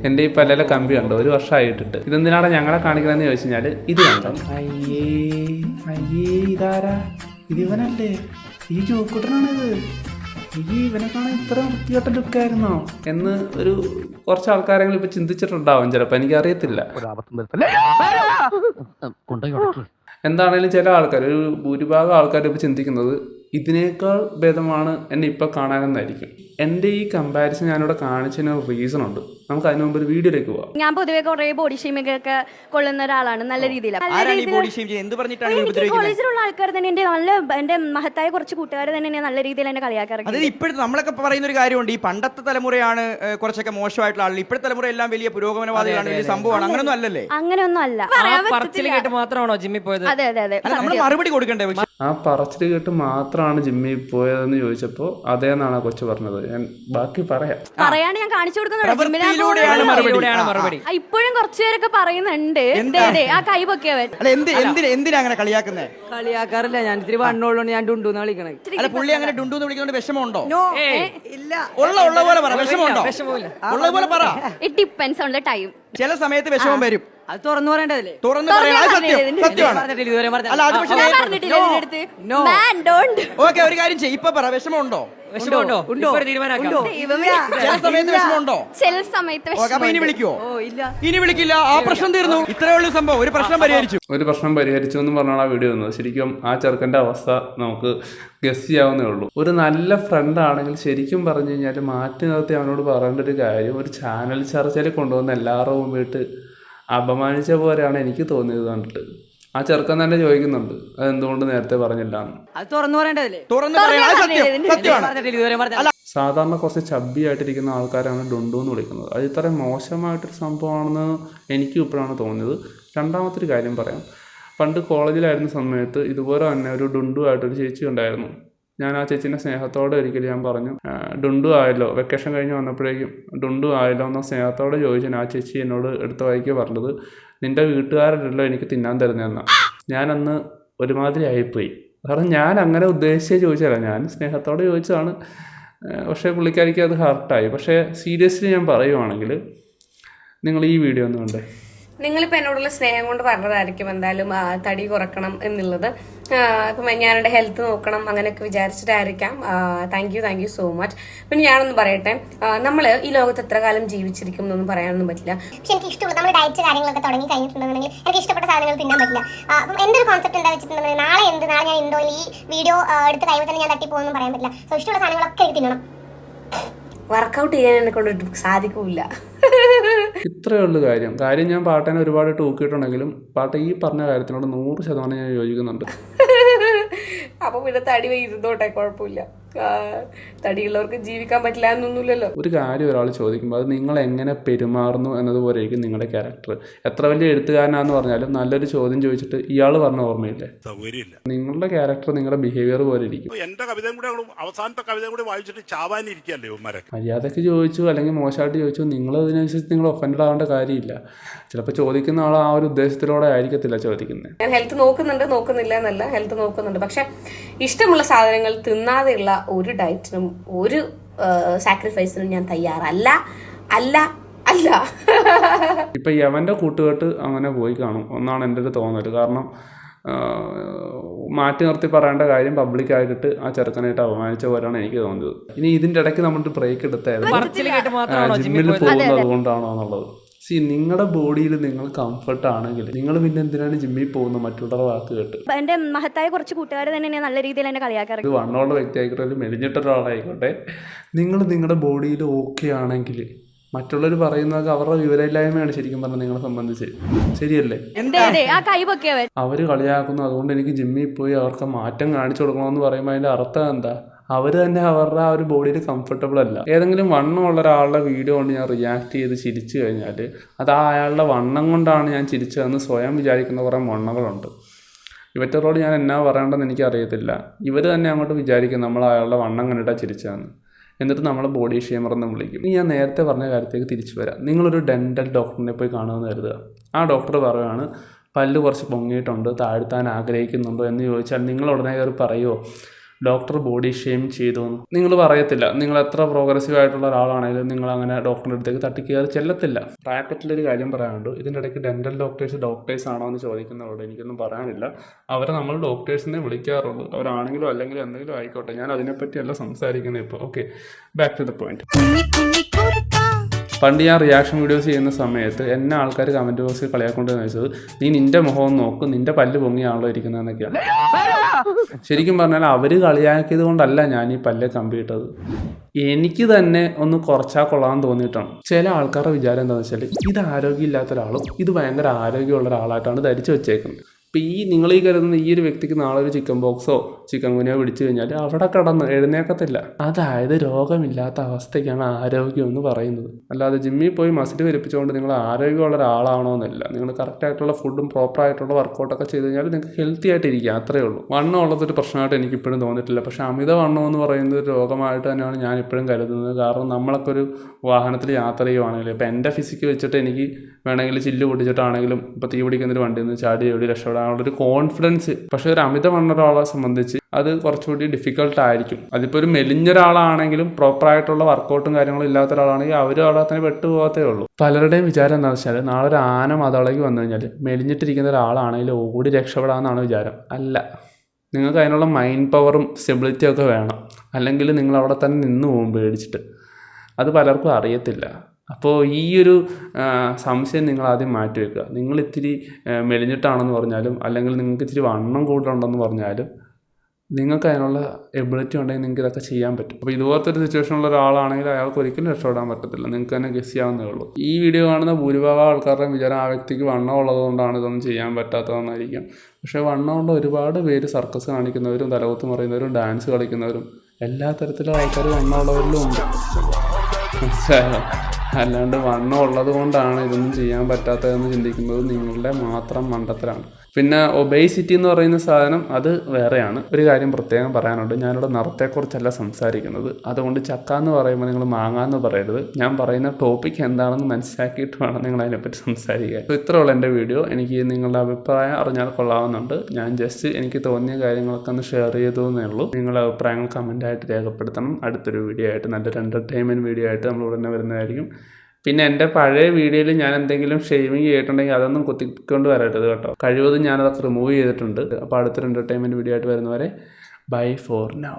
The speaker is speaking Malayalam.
എൻ്റെ ഈ പല്ലിലെ കമ്പി കണ്ടോ, 1 വർഷമായിട്ടിട്ട്. ഇതെന്തിനാണ് ഞങ്ങളെ കാണിക്കണമെന്ന് ചോദിച്ചു കഴിഞ്ഞാൽ ഇത് കണ്ടോ. അയ്യേ അയ്യേ, ഇതാരാ? ഇതിവനല്ലേ? ഈ ജോക്കുട്ടനാണിത്. ഈ ഇവനെ കാണാൻ ഇത്ര വൃത്തികെട്ട ലുക്കായിരുന്നോ എന്ന് കുറച്ച് ആൾക്കാരെങ്കിലും ഇപ്പൊ ചിന്തിച്ചിട്ടുണ്ടാവും ചിലപ്പോൾ, എനിക്കറിയത്തില്ല. എന്താണേലും ചില ആൾക്കാർ, ഭൂരിഭാഗം ആൾക്കാർ ഇപ്പോൾ ചിന്തിക്കുന്നത് ഇതിനേക്കാൾ ഭേദമാണ് എന്നെ ഇപ്പോൾ കാണാനെന്നായിരിക്കും. എൻ്റെ ഈ കമ്പാരിസൺ ഞാനിവിടെ കാണിച്ചതിന് റീസൺ ഉണ്ട്. നമുക്ക് അതിന് മുമ്പ് ഒരു വീഡിയോയിലേക്ക് പോവാം. ഞാൻ പൊതുവെ കുറേ ബോഡി ഷെയ്മിംഗ് ഒക്കെ കൊള്ളുന്ന ഒരാളാണ്, നല്ല രീതിയിൽ. കോളേജിലുള്ള ആൾക്കാർ തന്നെ എന്റെ മഹത്തായ കുറച്ച് കൂട്ടുകാർ തന്നെ നല്ല രീതിയിൽ എന്നെ കളിയാക്കാറുണ്ട്. അതായത് ഇപ്പോഴത്തെ നമ്മളൊക്കെ പറയുന്ന ഒരു കാര്യമുണ്ട്, ഈ പണ്ടത്തെ തലമുറയാണ് കുറച്ചൊക്കെ മോശമായിട്ടുള്ള ആളുകൾ, ഇപ്പോഴത്തെ തലമുറ എല്ലാം വലിയ പുരോഗമനവാദികളാണ്, വലിയ സംഭവമാണ്. അങ്ങനെയൊന്നും അല്ലല്ലേ? അങ്ങനെയൊന്നും അല്ല. മാത്രമാണോ ജിമ്മിൽ പോയത്? അതെ അതെ അതെ. നമ്മൾ മറുപടി കൊടുക്കണ്ടേ? ആ പറച്ചിൽ കേട്ട് മാത്രമാണ് ജിമ്മിൽ പോയതെന്ന് ചോദിച്ചപ്പോൾ അതേന്നാണ് ആ കൊച്ചു പറഞ്ഞത്. ഞാൻ ബാക്കി പറയാണ്ട് ഞാൻ കാണിച്ചു കൊടുക്കുന്നുണ്ട്. ഇപ്പോഴും കുറച്ചുപേരൊക്കെ പറയുന്നുണ്ട് ആ കൈ പൊക്കിയവൻ. എന്തിനാ അങ്ങനെ കളിയാക്കുന്നേ? കളിയാക്കാറില്ല, ഞാൻ ഇത്തിരി വണ്ണുള്ളൂ, ഞാൻ ഡുണ്ടൂന്ന് വിളിക്കണേ. അല്ല, പുള്ളി അങ്ങനെ ഡുണ്ടൂന്ന് വിളിക്കുന്നതുകൊണ്ട് വിഷമമുണ്ടോ? ഇല്ല, ഉള്ള പോലെ പറ. വിഷമമുണ്ടോ? ഉള്ള പോലെ പറ. It depends on the time. ചില സമയത്ത് വിഷമം വരും. അത് തുറന്നു പറയേണ്ടതല്ലേ? തുറന്നു പറയാം, സത്യമാണ്. അല്ല, അത് പക്ഷേ ഓക്കെ, ഒരു കാര്യം ചെയ്യ്, ഇപ്പൊ പറ. വിഷമമുണ്ടോ? ചില സമയത്ത് വിഷമമുണ്ടോ? ചില സമയത്ത്. അപ്പൊ ഇനി വിളിക്കുവോ? ഇനി വിളിക്കില്ല. ആ പ്രശ്നം തീർന്നു. ഇത്രേ ഉള്ളൂ സംഭവം. ഒരു പ്രശ്നം പരിഹരിച്ചു എന്ന് പറഞ്ഞാണ് ആ വീഡിയോ വന്നത്. ശരിക്കും ആ ചെറുക്കൻ്റെ അവസ്ഥ നമുക്ക് ഗസ് ചെയ്യാവുന്നേ ഉള്ളൂ. ഒരു നല്ല ഫ്രണ്ട് ആണെങ്കിൽ ശരിക്കും പറഞ്ഞു കഴിഞ്ഞാൽ മാറ്റി നിർത്തി അവനോട് പറയേണ്ട ഒരു കാര്യം, ഒരു ചാനൽ ചർച്ചയിൽ കൊണ്ടുവന്ന് എല്ലാവരുടെ മുമ്പിട്ട് അപമാനിച്ച പോലെയാണ് എനിക്ക് തോന്നിയത് കണ്ടിട്ട്. ആ ചെറുക്കൻ തന്നെ ചോദിക്കുന്നുണ്ട് അതെന്തുകൊണ്ട് നേരത്തെ പറഞ്ഞില്ല എന്ന്. അത് തുറന്നു പറയേണ്ടതല്ലേ? സാധാരണ കുറച്ച് ചബ്ബിയായിട്ടിരിക്കുന്ന ആൾക്കാരാണ് ഡുണ്ടു എന്ന് വിളിക്കുന്നത്. അത് ഇത്ര മോശമായിട്ടൊരു സംഭവമാണെന്ന് എനിക്ക് ഇപ്പോഴാണ് തോന്നിയത്. രണ്ടാമത്തെ കാര്യം പറയാം. പണ്ട് കോളേജിലായിരുന്ന സമയത്ത് ഇതുപോലെ തന്നെ ഒരു ഡുണ്ടു ആയിട്ടൊരു ചേച്ചി ഉണ്ടായിരുന്നു. ഞാൻ ആ ചേച്ചീൻ്റെ സ്നേഹത്തോടെ ഒരിക്കലും ഞാൻ പറഞ്ഞു, ഡുണ്ടു ആയല്ലോ, വെക്കേഷൻ കഴിഞ്ഞ് വന്നപ്പോഴേക്കും ഡുണ്ടു ആയല്ലോ എന്ന സ്നേഹത്തോടെ ചോദിച്ചാൽ ആ ചേച്ചി എന്നോട് എടുത്ത വഴിക്ക് പറഞ്ഞത്, നിൻ്റെ വീട്ടുകാരല്ലോ എനിക്ക് തിന്നാൻ തരുന്നതെന്നാണ്. ഞാനന്ന് ഒരുമാതിരി ആയിപ്പോയി. കാരണം ഞാൻ അങ്ങനെ ഉദ്ദേശിച്ചേ ചോദിച്ചല്ല, ഞാൻ സ്നേഹത്തോടെ ചോദിച്ചതാണ്. പക്ഷേ പുള്ളിക്കാരിക്ക് അത് ഹർട്ടായി. പക്ഷേ സീരിയസ്ലി ഞാൻ പറയുവാണെങ്കിൽ നിങ്ങൾ ഈ വീഡിയോ ഒന്ന് കണ്ടേ. നിങ്ങളിപ്പോൾ എന്നോടുള്ള സ്നേഹം കൊണ്ട് പറഞ്ഞതായിരിക്കും എന്തായാലും തടി കുറക്കണം എന്നുള്ളത്. ഇപ്പം ഞാനെൻ്റെ ഹെൽത്ത് നോക്കണം അങ്ങനെയൊക്കെ വിചാരിച്ചിട്ടായിരിക്കാം. Thank you so much. പിന്നെ ഞാനൊന്ന് പറയട്ടെ, നമ്മൾ ഈ ലോകത്ത് എത്ര കാലം ജീവിച്ചിരിക്കും എന്നൊന്നും പറയാനൊന്നും പറ്റില്ല. പക്ഷെ എനിക്ക് ഇഷ്ടമുള്ള നമ്മൾ ഡയറ്റ് കാര്യങ്ങളൊക്കെ തുടങ്ങി കഴിഞ്ഞിട്ടുണ്ടെങ്കിൽ എനിക്ക് ഇഷ്ടപ്പെട്ട സാധനങ്ങൾ തിന്നാൻ പറ്റില്ല. അപ്പം എൻ്റെ ഒരു കോൺസെപ്റ്റ് എന്താ വെച്ചിട്ടുണ്ടെങ്കിൽ നാളെ ഞാൻ ഉണ്ടോ ഈ വീഡിയോ എടുത്ത് കഴിയുമ്പോൾ തന്നെ ഞാൻ തട്ടിപ്പോകുമെന്നും പറയാൻ പറ്റില്ല. സോ ഇഷ്ടമുള്ള സാധനങ്ങളൊക്കെ എനിക്ക് തിന്നണം. വർക്കൗട്ട് ചെയ്യാൻ എന്നെ കൊണ്ട് സാധിക്കില്ല. ഇത്രയേ ഉള്ളൂ കാര്യം. ഞാൻ പാട്ടനെ ഒരുപാട് ടൂക്കിയിട്ടുണ്ടെങ്കിലും പാട്ട ഈ പറഞ്ഞ കാര്യത്തിനോട് 100% ഞാൻ യോജിക്കുന്നുണ്ട്. അപ്പൊ പിന്നെ തടി ഇരുന്നോട്ടെ, കുഴപ്പമില്ല. തടിയുള്ളവർക്ക് ജീവിക്കാൻ പറ്റില്ല എന്നൊന്നുമില്ലല്ലോ. ഒരു കാര്യം ഒരാൾ ചോദിക്കുമ്പോൾ അത് നിങ്ങൾ എങ്ങനെ പെരുമാറുന്നു എന്നതുപോലെ ആയിരിക്കും നിങ്ങളുടെ ക്യാരക്ടർ. എത്ര വലിയ എഴുത്തുകാരനാന്ന് പറഞ്ഞാലും നല്ലൊരു ചോദ്യം ചോദിച്ചിട്ട് ഇയാൾ പറഞ്ഞ ഓർമ്മയില്ലേ, നിങ്ങളുടെ ക്യാരക്ടർ നിങ്ങളുടെ ബിഹേവിയർ പോലെ ഇരിക്കും. എന്റെ കവിതയും കൂടെ അവസാനത്തെ കവിതയും കൂടെ വായിച്ചിട്ട് ചാവാനിരിക്കല്ലേ ഉമ്മരെ. മര്യാദക്ക് ചോദിച്ചു അല്ലെങ്കിൽ മോശമായിട്ട് ചോദിച്ചു, നിങ്ങൾ അതിനനുസരിച്ച് നിങ്ങൾ ഒഫൻഡഡ് ആവേണ്ട കാര്യമില്ല. ചിലപ്പോൾ ചോദിക്കുന്ന ആൾ ആ ഒരു ഉദ്ദേശത്തിലൂടെ ആയിരിക്കത്തില്ല ചോദിക്കുന്നത്. ഞാൻ ഹെൽത്ത് നോക്കുന്നില്ല എന്നല്ല, ഹെൽത്ത് നോക്കുന്നുണ്ട്. പക്ഷെ ഇഷ്ടമുള്ള സാധനങ്ങൾ തിന്നാതെയുള്ള ഒരു ഡയറ്റിനും ഒരു സാക്രിഫൈസിനും ഞാൻ തയ്യാറല്ല. ഇപ്പൊ യവന്റെ കൂട്ടുകെട്ട് അങ്ങനെ പോയി കാണും എന്നാണ് എൻ്റെ ഒരു തോന്നൽ. കാരണം മാറ്റി നിർത്തി പറയേണ്ട കാര്യം പബ്ലിക്കായിട്ട് ആ ചെറുക്കനായിട്ട് അപമാനിച്ച പോലെയാണ് എനിക്ക് തോന്നിയത്. ഇനി ഇതിൻ്റെ ഇടയ്ക്ക് നമ്മൾ ബ്രേക്ക് എടുത്തായിരുന്നു ജിമ്മിൽ പോകുന്നത് അതുകൊണ്ടാണോ എന്നുള്ളത്. നിങ്ങളുടെ ബോഡിയിൽ നിങ്ങൾ കംഫർട്ട് ആണെങ്കിൽ നിങ്ങൾ പിന്നെ എന്തിനാണ് ജിമ്മിൽ പോകുന്നത് മറ്റുള്ളവരുടെ വാക്ക് കേട്ട്? എന്റെ മഹത്തായ കുറച്ച് കൂട്ടുകാർ തന്നെ നല്ല രീതിയിൽ എന്നെ കളിയാക്കാറുണ്ട്. ഇത് വണ്ണമുള്ള വ്യക്തി ആയിക്കോട്ടെ മെലിഞ്ഞിട്ടൊരാളായിക്കോട്ടെ, നിങ്ങൾ നിങ്ങളുടെ ബോഡിയിൽ ഓക്കെ ആണെങ്കിൽ മറ്റുള്ളവർ പറയുന്നതൊക്കെ അവരുടെ വിവരമില്ലായ്മയാണ് ശരിക്കും പറഞ്ഞാൽ നിങ്ങളെ സംബന്ധിച്ച്. ശരിയല്ലേ? അവർ കളിയാക്കുന്നു, അതുകൊണ്ട് എനിക്ക് ജിമ്മിൽ പോയി അവർക്ക് മാറ്റം കാണിച്ചു കൊടുക്കണമെന്ന് പറയുമ്പോൾ അതിൻ്റെ അർത്ഥം എന്താ? അവർ തന്നെ അവരുടെ ആ ഒരു ബോഡിയിൽ കംഫർട്ടബിൾ അല്ല. ഏതെങ്കിലും വണ്ണമുള്ള ഒരാളുടെ വീഡിയോ കൊണ്ട് ഞാൻ റിയാക്ട് ചെയ്ത് ചിരിച്ചു കഴിഞ്ഞാൽ അത് അയാളുടെ വണ്ണം കൊണ്ടാണ് ഞാൻ ചിരിച്ചതെന്ന് സ്വയം വിചാരിക്കുന്ന കുറേ വണ്ണങ്ങളുണ്ട്. ഇവറ്ററോട് ഞാൻ എന്നാ പറയേണ്ടതെന്ന് എനിക്കറിയത്തില്ല. ഇവർ തന്നെ അങ്ങോട്ട് വിചാരിക്കും നമ്മൾ അയാളുടെ വണ്ണം കണ്ടിട്ടാണ് ചിരിച്ചതെന്ന്. എന്നിട്ട് നമ്മൾ ബോഡി ഷേമറെന്ന് വിളിക്കും. ഇനി ഞാൻ നേരത്തെ പറഞ്ഞ കാര്യത്തേക്ക് തിരിച്ചു വരാം. നിങ്ങളൊരു ഡെൻ്റൽ ഡോക്ടറിനെ പോയി കാണുമെന്ന് കരുതുക. ആ ഡോക്ടർ പറയുകയാണ് പല്ല് കുറച്ച് പൊങ്ങിയിട്ടുണ്ട്, താഴ്ത്താൻ ആഗ്രഹിക്കുന്നുണ്ടോ എന്ന് ചോദിച്ചാൽ നിങ്ങൾ ഉടനെ കയറി പറയുമോ ഡോക്ടർ ബോഡി ഷെയിം ചെയ്തു എന്ന് നിങ്ങൾ പറയത്തില്ല. നിങ്ങൾ എത്ര പ്രോഗ്രസീവ് ആയിട്ടുള്ള ഒരാളാണെങ്കിലും നിങ്ങൾ അങ്ങനെ ഡോക്ടറിൻ്റെ അടുത്തേക്ക് തട്ടിക്കയറി ചെല്ലത്തില്ല. ബ്രാക്കറ്റിലൊരു കാര്യം പറയാനുണ്ട്. ഇതിൻ്റെ ഇടയ്ക്ക് ഡെൻ്റൽ ഡോക്ടേഴ്സ് ആണോ എന്ന് ചോദിക്കുന്നവരോട് എനിക്കൊന്നും പറയാനില്ല. അവരെ നമ്മൾ ഡോക്ടേഴ്സിനെ വിളിക്കാറുള്ളൂ. അവരാണെങ്കിലും അല്ലെങ്കിലും എന്തെങ്കിലും ആയിക്കോട്ടെ. ഞാൻ അതിനെപ്പറ്റിയല്ല സംസാരിക്കുന്നത് ഇപ്പോൾ. Okay, back to the point. പണ്ട് ഞാൻ റിയാക്ഷൻ വീഡിയോസ് ചെയ്യുന്ന സമയത്ത് എന്നെ ആൾക്കാർ കമൻറ്റ് ബോക്സിൽ കളിയാക്കൊണ്ടെന്ന് വെച്ചത് നീ നിൻ്റെ മുഖം നോക്കും, നിൻ്റെ പല്ല് പൊങ്ങിയാണല്ലോ ഇരിക്കുന്നതെന്നൊക്കെയാണ്. ശരിക്കും പറഞ്ഞാൽ അവർ കളിയാക്കിയത് കൊണ്ടല്ല ഞാൻ ഈ പല്ല് കമ്പിയിട്ടത്. എനിക്ക് തന്നെ ഒന്ന് കുറച്ചാൽ കൊള്ളാമെന്ന് തോന്നിയിട്ടാണ്. ചില ആൾക്കാരുടെ വിചാരം എന്താണെന്ന് വെച്ചാൽ ഇത് ആരോഗ്യമില്ലാത്ത ഒരാളും ഇത് ഭയങ്കര ആരോഗ്യമുള്ള ഒരാളായിട്ടാണ് ധരിച്ചു വെച്ചേക്കുന്നത്. ഇപ്പോൾ നിങ്ങൾ ഈ കരുതുന്ന ഈ ഒരു വ്യക്തിക്ക് നാളെ ഒരു ചിക്കൻ ബോക്സോ ചിക്കൻ ഗുനിയോ പിടിച്ചു കഴിഞ്ഞാൽ അവിടെ കിടന്ന് എഴുന്നേക്കത്തില്ല. അതായത് രോഗമില്ലാത്ത അവസ്ഥയ്ക്കാണ് ആരോഗ്യം എന്ന് പറയുന്നത്. അല്ലാതെ ജിമ്മിൽ പോയി മസിൽ വരിപ്പിച്ചുകൊണ്ട് നിങ്ങൾ ആരോഗ്യമുള്ള ഒരാളാണോന്നല്ല. നിങ്ങൾ കറക്റ്റായിട്ടുള്ള ഫുഡും പ്രോപ്പറായിട്ടുള്ള വർക്കൗട്ടൊക്കെ ചെയ്ത് കഴിഞ്ഞാൽ നിങ്ങൾക്ക് ഹെൽത്തി ആയിട്ടിരിക്കുക, അത്രയേ ഉള്ളൂ. വണ്ണം ഉള്ളതൊരു പ്രശ്നമായിട്ട് എനിക്കിപ്പോഴും തോന്നിയിട്ടില്ല. പക്ഷേ അമിത വണ്ണം എന്ന് പറയുന്നത് ഒരു രോഗമായിട്ട് തന്നെയാണ് ഞാനിപ്പോഴും കരുതുന്നത്. കാരണം നമ്മളൊക്കെ ഒരു വാഹനത്തിൽ യാത്ര ചെയ്യുവാണെങ്കിൽ ഇപ്പോൾ എൻ്റെ ഫിസിക്ക് വെച്ചിട്ട് എനിക്ക് വേണമെങ്കിൽ ചില്ല് പൊട്ടിച്ചിട്ടാണെങ്കിലും ഇപ്പോൾ തീ പിടിക്കുന്നൊരു വണ്ടിയിൽ നിന്ന് ചാടി എവിടെ രക്ഷപ്പെടാനുള്ളൊരു കോൺഫിഡൻസ്. പക്ഷേ ഒരു അമിത വണ്ണ ഒരാളെ സംബന്ധിച്ച് അത് കുറച്ചുകൂടി ഡിഫിക്കൽട്ട് ആയിരിക്കും. അതിപ്പോൾ ഒരു മെലിഞ്ഞ ഒരാളാണെങ്കിലും പ്രോപ്പറായിട്ടുള്ള വർക്കൗട്ടും കാര്യങ്ങളും ഇല്ലാത്ത ഒരാളാണെങ്കിൽ അവരും അവിടെ തന്നെ പെട്ടുപോകത്തേ ഉള്ളൂ. പലരുടെയും വിചാരം എന്താണെന്ന് വെച്ചാൽ നാളെ ഒരു ആന മതളയ്ക്ക് വന്നു കഴിഞ്ഞാൽ മെലിഞ്ഞിട്ടിരിക്കുന്ന ഒരാളാണെങ്കിൽ ഓടി രക്ഷപ്പെടാമെന്നാണ് വിചാരം. അല്ല, നിങ്ങൾക്ക് അതിനുള്ള മൈൻഡ് പവറും സ്റ്റെബിലിറ്റിയും ഒക്കെ വേണം. അല്ലെങ്കിൽ നിങ്ങൾ അവിടെ തന്നെ നിന്ന് പോകും പേടിച്ചിട്ട്. അത് പലർക്കും അറിയത്തില്ല. അപ്പോൾ ഈ ഒരു സംശയം നിങ്ങൾ ആദ്യം മാറ്റി വെക്കുക. നിങ്ങൾ ഇത്തിരി മെലിഞ്ഞിട്ടാണെന്ന് പറഞ്ഞാലും അല്ലെങ്കിൽ നിങ്ങൾക്ക് ഇത്തിരി വണ്ണം കൂടുതലുണ്ടെന്ന് പറഞ്ഞാലും നിങ്ങൾക്ക് അതിനുള്ള എബിലിറ്റി ഉണ്ടെങ്കിൽ നിങ്ങൾക്ക് ഇതൊക്കെ ചെയ്യാൻ പറ്റും. അപ്പോൾ ഇതുപോലത്തെ ഒരു സിറ്റുവേഷനുള്ള ഒരാളാണെങ്കിൽ അയാൾക്ക് ഒരിക്കലും രക്ഷപ്പെടാൻ പറ്റത്തില്ല. നിങ്ങൾക്ക് തന്നെ ഗസ് ചെയ്യാവുന്നേ ഉള്ളൂ. ഈ വീഡിയോ കാണുന്ന ഭൂരിഭാഗം ആൾക്കാരുടെയും വിചാരം ആ വ്യക്തിക്ക് വണ്ണം ഉള്ളതുകൊണ്ടാണ് ഇതൊന്നും ചെയ്യാൻ പറ്റാത്തതെന്നായിരിക്കും. പക്ഷേ വണ്ണമുള്ള ഒരുപാട് പേര് സർക്കസ് കാണിക്കുന്നവരും തലകുത്ത് മറിയുന്നവരും ഡാൻസ് കളിക്കുന്നവരും എല്ലാ തരത്തിലുള്ള ആൾക്കാർ വണ്ണമുള്ളവരിലും ഉണ്ട്. മനസ്സിലായോ? അല്ലാണ്ട് വണ്ണം ഉള്ളത് കൊണ്ടാണ് ഇതൊന്നും ചെയ്യാൻ പറ്റാത്തതെന്ന് ചിന്തിക്കുന്നത് നിങ്ങളുടെ മാത്രം മണ്ടത്തരാണ്. പിന്നെ ഒബേസിറ്റി എന്ന് പറയുന്ന സാധനം അത് വേറെയാണ്. ഒരു കാര്യം പ്രത്യേകം പറയാനുണ്ട്. ഞാനിവിടെ നിറത്തെക്കുറിച്ചല്ല സംസാരിക്കുന്നത്. അതുകൊണ്ട് ചക്ക എന്ന് പറയുമ്പോൾ നിങ്ങൾ മാങ്ങ എന്ന് പറയരുത്. ഞാൻ പറയുന്ന ടോപ്പിക് എന്താണെന്ന് മനസ്സിലാക്കിയിട്ട് വേണം നിങ്ങൾ അതിനെപ്പറ്റി സംസാരിക്കാൻ. അപ്പോൾ ഇത്രയുള്ള എൻ്റെ വീഡിയോ. എനിക്ക് നിങ്ങളുടെ അഭിപ്രായം അറിഞ്ഞാൽ കൊള്ളാവുന്നുണ്ട്. ഞാൻ ജസ്റ്റ് എനിക്ക് തോന്നിയ കാര്യങ്ങളൊക്കെ ഒന്ന് ഷെയർ ചെയ്തു എന്നേ ഉള്ളൂ. നിങ്ങളുടെ അഭിപ്രായങ്ങൾ കമൻറ്റായിട്ട് രേഖപ്പെടുത്തണം. അടുത്തൊരു വീഡിയോ ആയിട്ട് നല്ലൊരു എൻ്റർടൈൻമെൻറ്റ് വീഡിയോ ആയിട്ട് നമ്മൾ ഉടനെ വരുന്നതായിരിക്കും. പിന്നെ എൻ്റെ പഴയ വീഡിയോയിൽ ഞാൻ എന്തെങ്കിലും ഷെയ്മിങ് ചെയ്തിട്ടുണ്ടെങ്കിൽ അതൊന്നും കുത്തിക്കൊണ്ട് വരരുത് കേട്ടോ. കഴിവതും ഞാനതൊക്കെ റിമൂവ് ചെയ്തിട്ടുണ്ട്. അപ്പോൾ അടുത്തൊരു എൻ്റർടൈൻമെൻറ്റ് വീഡിയോ ആയിട്ട് വരുന്നവരെ ബൈ ഫോർ നൗ.